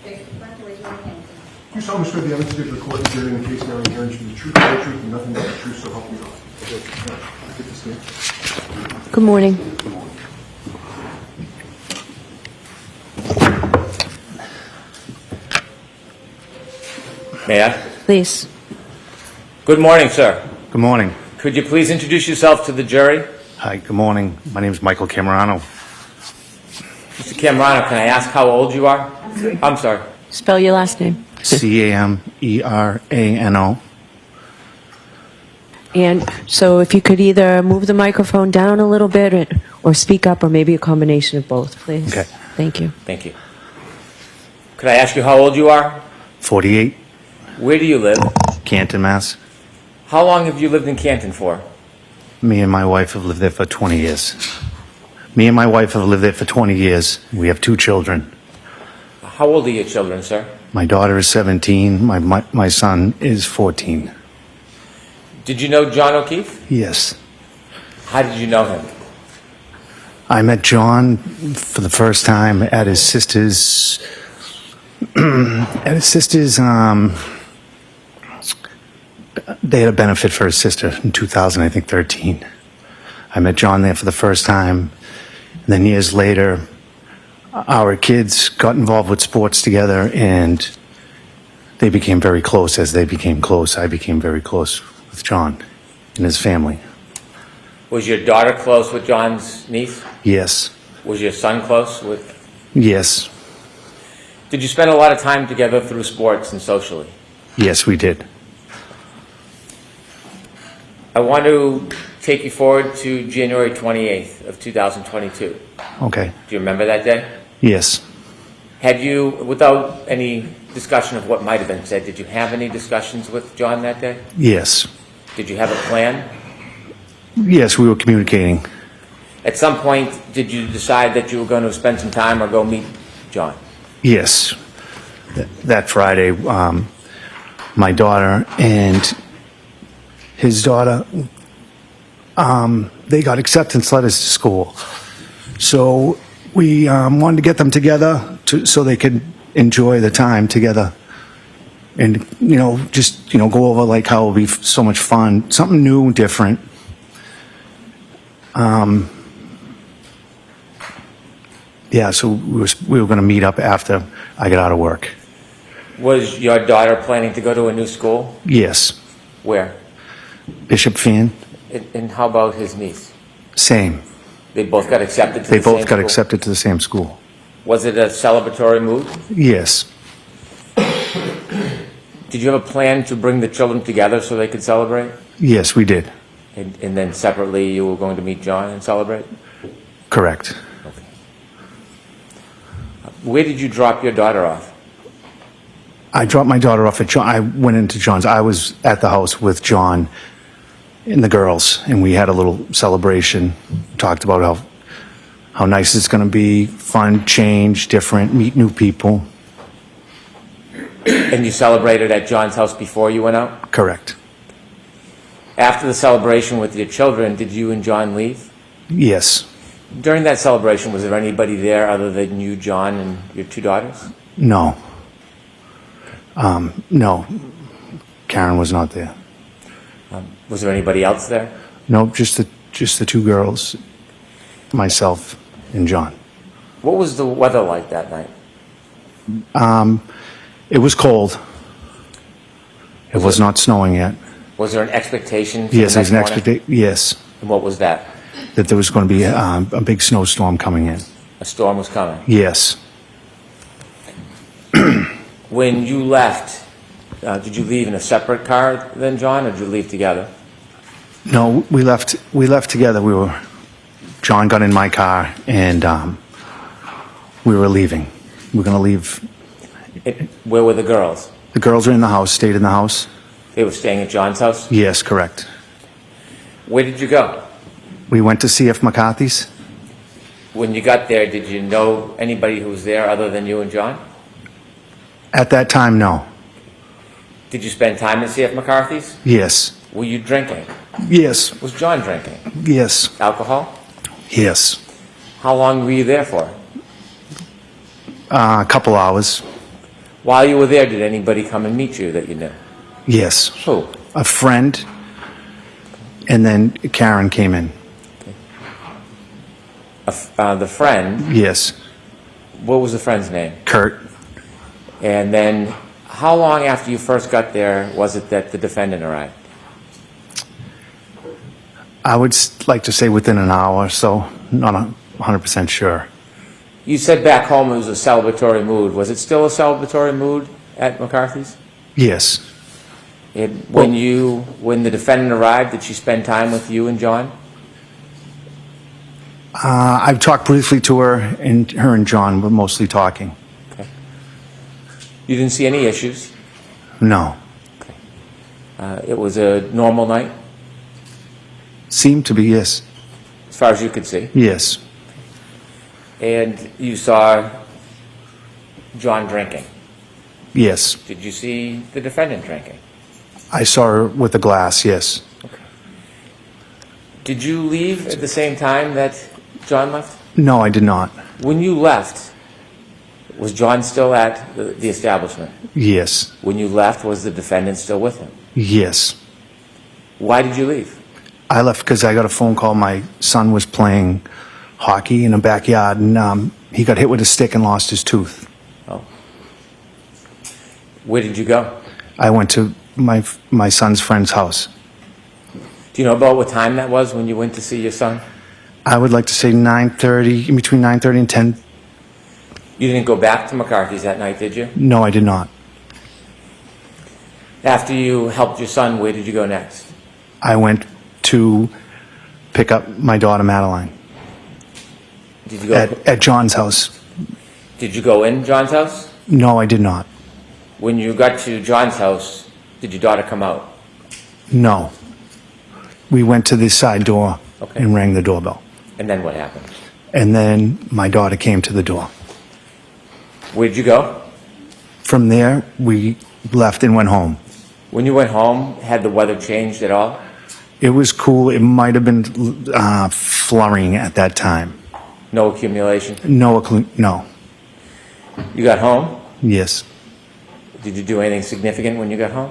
You solemnly swear the evidence you give the court is in the case now and hearing should be the truth, the whole truth, and nothing but the truth, so help me God. Get to stand. Good morning. May I? Please. Good morning, sir. Good morning. Could you please introduce yourself to the jury? Hi, good morning. My name is Michael Camerano. Mr. Camerano, can I ask how old you are? I'm sorry. Spell your last name. Camerano. And so if you could either move the microphone down a little bit or speak up, or maybe a combination of both, please. Okay. Thank you. Thank you. Could I ask you how old you are? 48, Where do you live? Canton, Mass. How long have you lived in Canton for? Me and my wife have lived there for 20 years. We have 2 children. How old are your children, sir? My daughter is 17. My son is 14. Did you know John O'Keefe? Yes. How did you know him? I met John for the first time at his sister's they had a benefit for his sister in 2013. I met John there for the first time. And then years later, our kids got involved with sports together, and they became very close. As they became close, I became very close with John and his family. Was your daughter close with John's niece? Yes. Was your son close with... Yes. Did you spend a lot of time together through sports and socially? Yes, we did. I want to take you forward to January 28th of 2022. Okay. Do you remember that day? Yes. Had you, without any discussion of what might have been said, did you have any discussions with John that day? Yes. Did you have a plan? Yes, we were communicating. At some point, did you decide that you were going to spend some time or go meet John? Yes. That Friday, my daughter and his daughter, they got acceptance letters to school. So we wanted to get them together so they could enjoy the time together. And, just go over like how it would be so much fun, something new, different. Yeah, so we were going to meet up after I got out of work. Was your daughter planning to go to a new school? Yes. Where? Bishop Fan. And how about his niece? Same. They both got accepted to They the same both got school? accepted to the same school. Was it a celebratory move? Yes. Did you have a plan to bring the children together so they could celebrate? Yes, we did. And then separately you were going to meet John and celebrate? Correct. Okay. Where did you drop your daughter off? I dropped my daughter off at John. I went into John's. I was at the house with John and the girls, and we had a little celebration. Talked about how nice it's going to be, fun, change, different, meet new people. And you celebrated at John's house before you went out? Correct. After the celebration with your children, did you and John leave? Yes. During that celebration, was there anybody there other than you, John, and your 2 daughters? No. No. Karen was not there. Was there anybody else there? No, just the 2 girls, myself, and John. What was the weather like that night? It was cold. It was not snowing yet. Was there an expectation for Yes, the there's next an morning? expectation. Yes, And what was that? that there was going to be a big snowstorm coming in. A storm was coming. Yes. When you left, did you leave in a separate car than John, or did you leave together? No, we left together. John got in my car, and we were leaving. We were going to leave. Where were the girls? The girls are in the house, stayed in the house. They were staying at John's house? Yes, correct. Where did you go? We went to C.F. McCarthy's. When you got there, did you know anybody who was there other than you and John? At that time, no. Did you spend time at C.F. McCarthy's? Yes. Were you drinking? Yes. Was John drinking? Yes. Alcohol? Yes. How long were you there for? A couple hours. While you were there, did anybody come and meet you that you knew? Yes. Who? A friend, and then Karen came in. The friend, Yes. what was the friend's name? Kurt. And then, how long after you first got there was it that the defendant arrived? I would like to say within an hour, so not 100% sure. You said back home it was a celebratory mood. Was it still a celebratory mood at McCarthy's? Yes. When the defendant arrived, did she spend time with you and John? I've talked briefly to her, and her and John were mostly talking. Okay. You didn't see any issues? No. It was a normal night, Seemed to be, yes. as far as you could see? Yes. And you saw John drinking. Yes. Did you see the defendant drinking? I saw her with a glass, yes. Did you leave at the same time that John left? No, I did not. When you left, was John still at the establishment? Yes. When you left, was the defendant still with him? Yes. Why did you leave? I left because I got a phone call. My son was playing hockey in the backyard, and he got hit with a stick and lost his tooth. Oh. Where did you go? I went to my son's friend's house. Do you know about what time that was when you went to see your son? I would like to say 9:30, in between 9:30 and 10. You didn't go back to McCarthy's that night, did you? No, I did not. After you helped your son, where did you go next? I went to pick up my daughter, Madeline, Did you go? at John's house. Did you go in John's house? No, I did not. When you got to John's house, did your daughter come out? No. We went to the side door Okay. and rang the doorbell. And then what happened? And then my daughter came to the door. Where did you go? From there, we left and went home. When you went home, had the weather changed at all? It was cool. It might have been flurrying at that time. No accumulation? No. You got home? Yes. Did you do anything significant when you got home?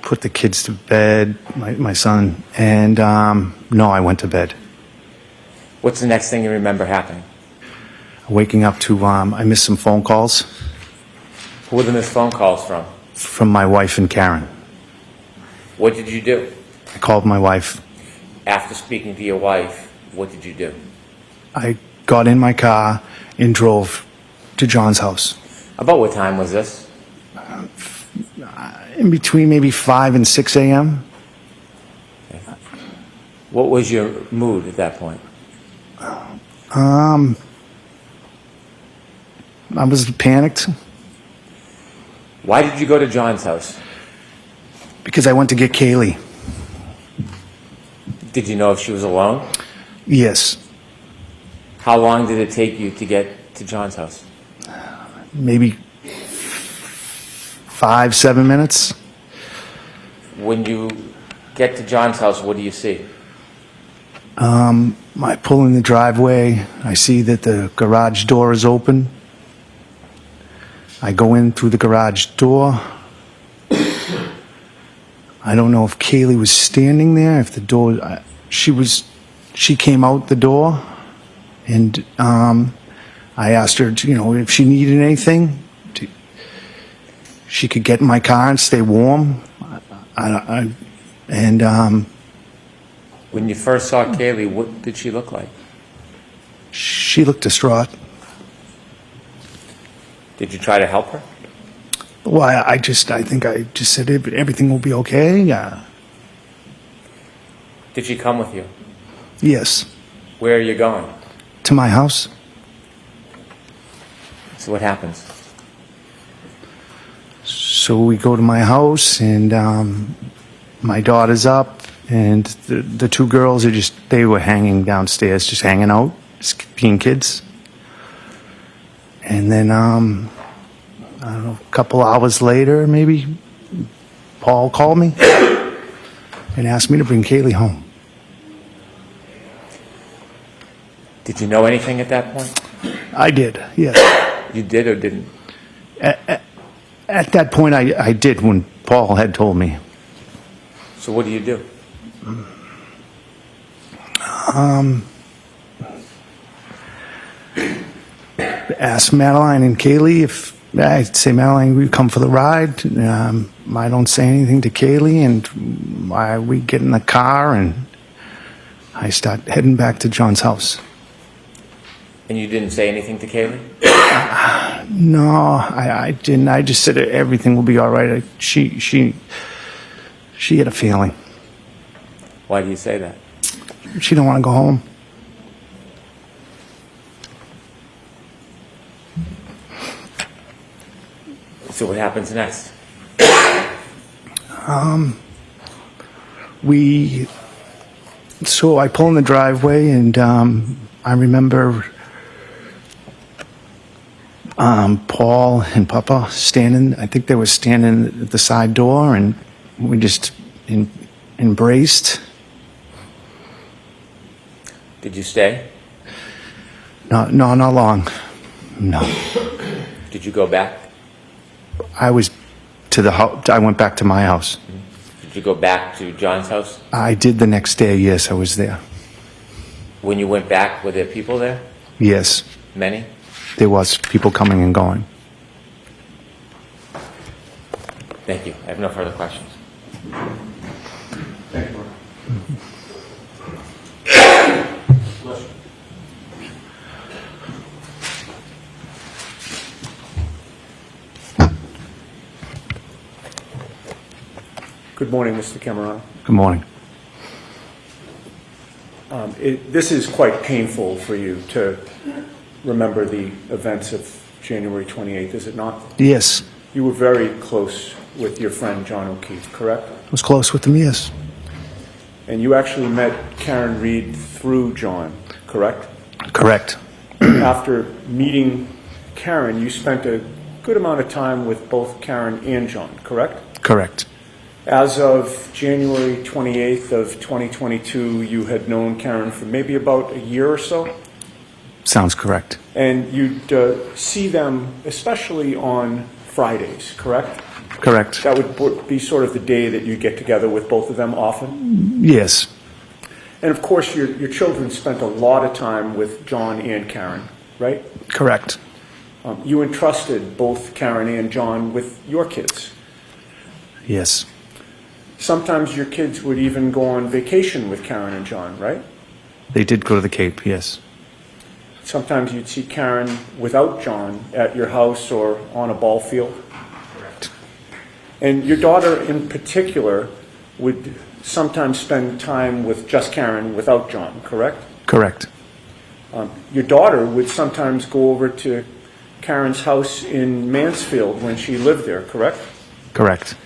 Put the kids to bed, my son, and no, I went to bed. What's the next thing you remember happening? Waking up to, I missed some phone calls Who were the missed phone calls from? my wife and Karen. What did you do? I called my wife. After speaking to your wife, what did you do? I got in my car and drove to John's house. About what time was this? In between maybe 5 and 6 a.m. What was your mood at that point? I was panicked Why did you go to John's house? because I went to get Kaylee. Did you know if she was alone? Yes. How long did it take you to get to John's house? Maybe 5-7 minutes. When you get to John's house, what do you see? I pull in the driveway. I see that the garage door is open. I go in through the garage door. I don't know if Kaylee was standing there, if the door, she came out the door, and I asked her, if she needed anything, she could get in my car and stay warm. When you first saw Kaylee, what did she look like? She looked distraught. Did you try to help her? Well, I think I just said everything will be okay. Did she come with you? Yes. Where are you going? To my house. So what happens? So we go to my house, and my daughter's up, and the two girls they were hanging downstairs, just hanging out, just being kids. And then, I don't know, a couple hours later, maybe, Paul called me and asked me to bring Kaylee home. Did you know anything at that point? I did, yes. You did or didn't? At that point, I did when Paul had told me. So what do you do? Ask Madeline and Kaylee if I'd say, Madeline, we come for the ride. I don't say anything to Kaylee, and we get in the car and I start heading back to John's house. And you didn't say anything to Kaylee? No, I didn't. I just said everything will be all right. She had a feeling. Why do you say that? She don't want to go home. So what happens next? So I pull in the driveway, and I remember Paul and Papa standing. I think they were standing at the side door, and we just embraced. Did you stay? No, not long. No. Did you go back? I was to the house. I went back to my house. Did you go back to John's house? I did the next day. Yes, I was there. When you went back, were there people there? Yes, Many? there was people coming and going. Thank you. I have no further questions. Thank you, Mark. Good morning, Mr. Camerano. Good morning. This is quite painful for you to remember the events of January 28th, is it not? Yes, You were very close with your friend John O'Keefe, correct? I was close with them. Yes, And you actually met Karen Reed through John, correct? correct. After meeting Karen, you spent a good amount of time with both Karen and John, correct? Correct. As of January 28th of 2022, you had known Karen for maybe about a year or so? Sounds correct. And you'd see them especially on Fridays, correct? Correct. That would be sort of the day that you get together with both of them often? Yes, And of course, your children spent a lot of time with John and Karen, right? correct. You entrusted both Karen and John with your kids. Yes, Sometimes your kids would even go on vacation with Karen and John, right? they did go to the Cape. Yes, Sometimes you'd see Karen without John at your house or on a ball field. correct. And your daughter in particular would sometimes spend time with just Karen without John, correct? Correct. Your daughter would sometimes go over to Karen's house in Mansfield when she lived there, correct? Correct.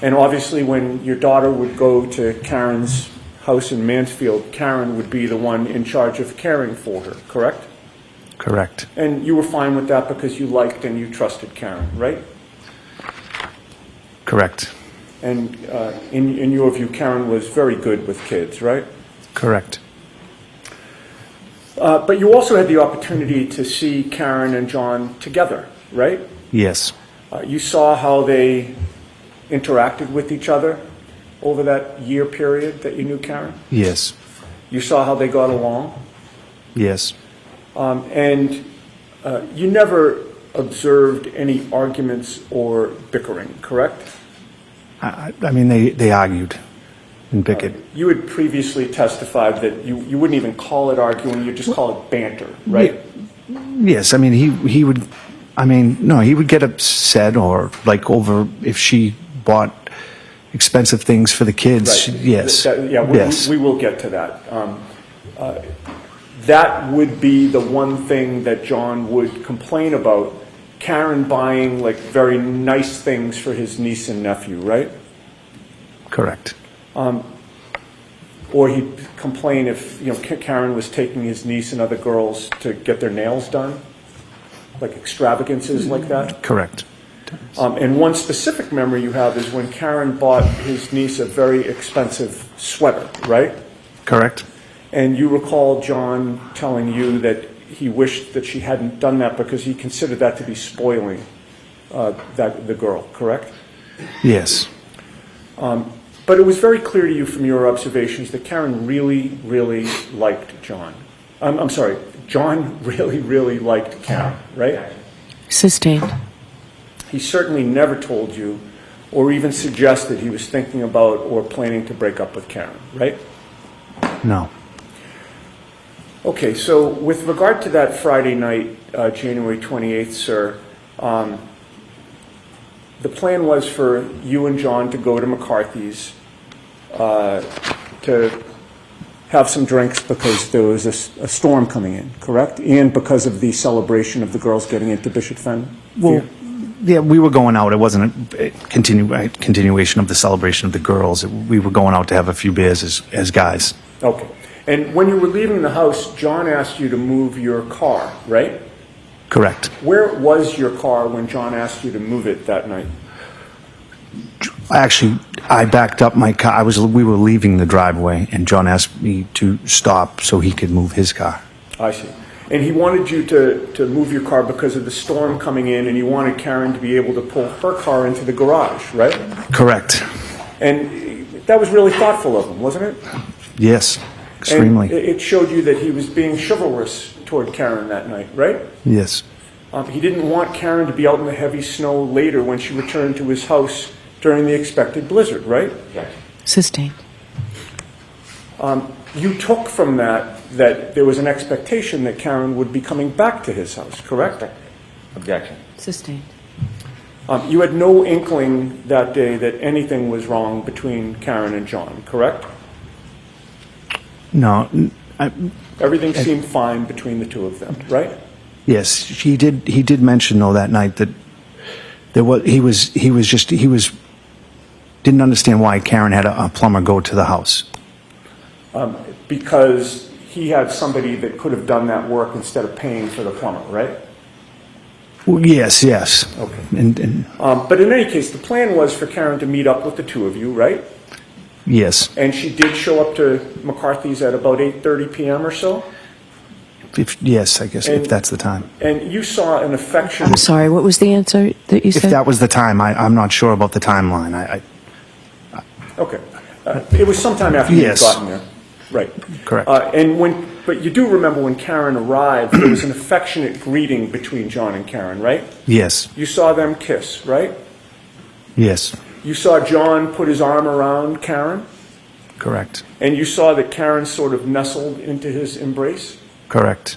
And obviously when your daughter would go to Karen's house in Mansfield, Karen would be the one in charge of caring for her, correct? Correct. And you were fine with that because you liked and you trusted Karen, right? Correct. And in your view, Karen was very good with kids, right? Correct. But you also had the opportunity to see Karen and John together, right? Yes, You saw how they interacted with each other over that year period that you knew Karen? yes, You saw how they got along? yes, And you never observed any arguments or bickering, correct? I mean, they argued and bickered. You had previously testified that you wouldn't even call it arguing, you just call it banter, right? Yes, I mean, he would, no, he would get upset or like over if she bought expensive things for the kids. Right. Yes. Yes. We will get to that. That would be the one thing that John would complain about, Karen buying like very nice things for his niece and nephew, right? Correct. Or he'd complain if Karen was taking his niece and other girls to get their nails done, like extravagances like that. Correct. And one specific memory you have is when Karen bought his niece a very expensive sweater, right? Correct. And you recall John telling you that he wished that she hadn't done that because he considered that to be spoiling the girl, correct? Yes. But it was very clear to you from your observations that Karen really, really liked John. I'm sorry, John really, really liked Karen, right? Sustained. He certainly never told you or even suggested he was thinking about or planning to break up with Karen, right? No. Okay, so with regard to that Friday night, January 28th, sir, the plan was for you and John to go to McCarthy's to have some drinks because there was a storm coming in, correct? And because of the celebration of the girls getting into Bishop Fen? Well, yeah, we were going out. It wasn't a continuation of the celebration of the girls. We were going out to have a few beers as guys. Okay. And when you were leaving the house, John asked you to move your car, right? Correct. Where was your car when John asked you to move it that night? Actually, I backed up my car. We were leaving the driveway, and John asked me to stop so he could move his car. I see. And he wanted you to move your car because of the storm coming in, and he wanted Karen to be able to pull her car into the garage, right? Correct. And that was really thoughtful of him, wasn't it? Yes, extremely. And it showed you that he was being chivalrous toward Karen that night, right? Yes. He didn't want Karen to be out in the heavy snow later when she returned to his house during the expected blizzard, right? Yes. Sustained. You took from that there was an expectation that Karen would be coming back to his house, correct? Objection. Sustained. You had no inkling that day that anything was wrong between Karen and John, correct? No. Everything seemed fine between the two of them, right? Yes, he did mention though that night that he didn't understand why Karen had a plumber go to the house. Because he had somebody that could have done that work instead of paying for the plumber, right? Well, yes. Okay. And But in any case, the plan was for Karen to meet up with the two of you, right? yes, And she did show up to McCarthy's at about 8:30 p.m. or so? yes, I guess if that's the time. And you saw an affectionate... I'm sorry, what was the answer that you If said? that was the time, I'm not sure about the timeline. Okay. It was sometime after Yes. you'd gotten there. Right. Correct. But you do remember when Karen arrived, there was an affectionate greeting between John and Karen, right? Yes, You saw them kiss, right? yes, You saw John put his arm around Karen, correct, and you saw that Karen sort of nestled into his embrace. correct.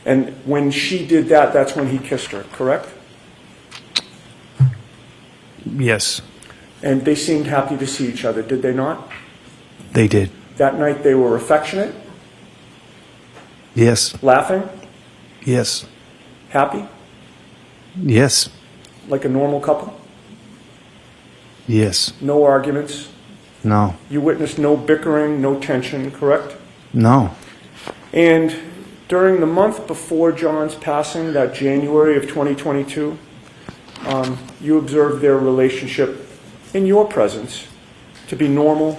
And when she did that, that's when he kissed her, correct? Yes, And they seemed happy to see each other, did they not? they did. That night they were affectionate, Yes, laughing, yes, happy, yes, like a normal couple. yes. No arguments. No, You witnessed no bickering, no tension, correct? no. And during the month before John's passing, that January of 2022, you observed their relationship in your presence to be normal,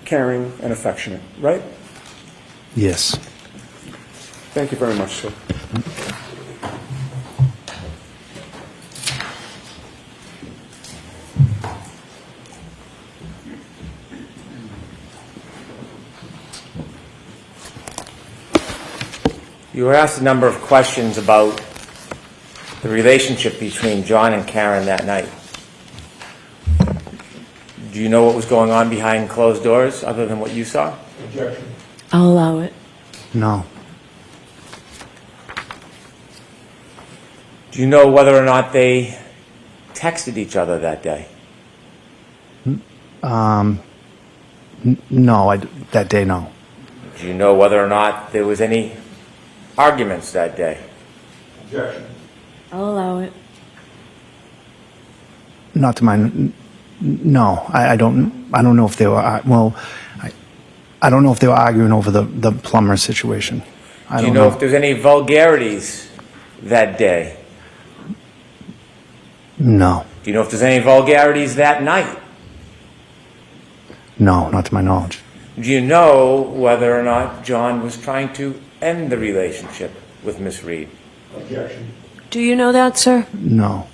caring, and affectionate, right? Yes. Thank you very much, sir. You were asked a number of questions about the relationship between John and Karen that night. Do you know what was going on behind closed doors other than what you saw? Objection. I'll allow it. No. Do you know whether or not they texted each other that day? No, that day, no. Do you know whether or not there was any arguments that day? Objection. I'll allow it. Not to my, no, I don't know if they were, I don't know if they were arguing over the plumber situation. I Do you don't know if there's any vulgarities that day? No, Do you know if there's any vulgarities that night? no, not to my knowledge. Do you know whether or not John was trying to end the relationship with Miss Reed? Objection. Do you know that, sir? No.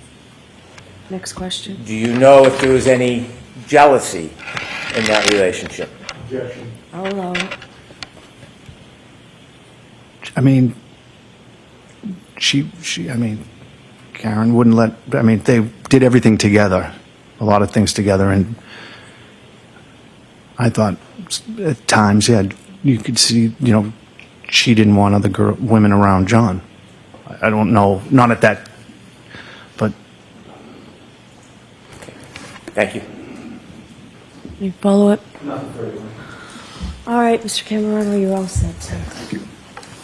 Next question. Do you know if there was any jealousy in that relationship? Objection. I'll allow it. I mean, I mean, Karen wouldn't let, I mean, they did everything together, a lot of things together, and I thought at times, yeah, you could see, you know, she didn't want other women around John. I don't know, not at that, but Thank you. Any follow-up? Nothing further. All right, Mr. Camerano, you're all set, sir.